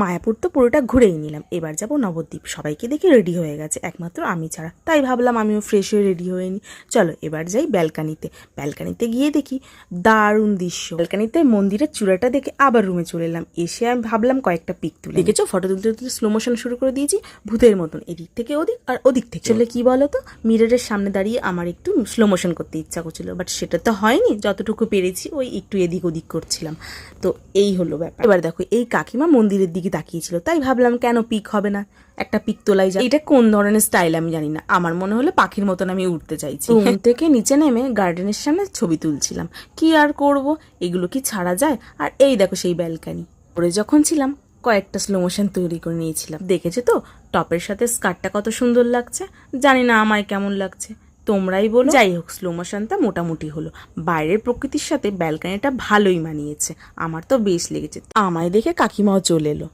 মায়াপুর তো পুরোটা ঘুরেই নিলাম, এবার যাব নবদ্বীপ। সবাইকে দেখে রেডি হয়ে গেছে, একমাত্র আমি ছাড়া। তাই ভাবলাম আমিও ফ্রেশ হয়ে রেডি হয়ে নিই। চলো এবার যাই ব্যালকানিতে। ব্যালকানিতে গিয়ে দেখি দারুণ দৃশ্য। ব্যালকানিতে মন্দিরের চূড়াটা দেখে আবার রুমে চলে এলাম। এসে আমি ভাবলাম কয়েকটা পিক তুলে। দেখেছো, ফটো তুলতে তুলতে স্লো মোশন শুরু করে দিয়েছি ভূতের মতন, এদিক থেকে ওদিক আর ওদিক থেকে। চলে কি বলো তো, মিররের সামনে দাঁড়িয়ে আমার একটু স্লো মোশন করতে ইচ্ছা করছিল, বাট সেটা তো হয়নি। যতটুকু পেরেছি ওই একটু এদিক ওদিক করছিলাম। তো এই হলো ব্যাপার। এবার দেখো, এই কাকিমা মন্দিরের দিকে তাকিয়েছিল, তাই ভাবলাম কেন পিক হবে না, একটা পিক তোলাই যায়। এটা কোন ধরনের স্টাইল আমি জানি না, আমার মনে হলো পাখির মতন আমি উঠতে চাইছি। রুম থেকে নিচে নেমে গার্ডেনের সামনে ছবি তুলছিলাম। কি আর করব, এগুলো কি ছাড়া যায়? আর এই দেখো সেই ব্যালকানি। পরে যখন ছিলাম কয়েকটা স্লো মোশন তৈরি করে নিয়েছিলাম। দেখেছো তো টপের সাথে স্কার্টটা কত সুন্দর লাগছে? জানি না আমায় কেমন লাগছে, তোমরাই বলো। যাই হোক, স্লো মোশনটা মোটামুটি হলো। বাইরের প্রকৃতির সাথে ব্যালকানিটা ভালোই মানিয়েছে, আমার তো বেশ লেগেছে। আমায় দেখে কাকিমাও চলে এলো।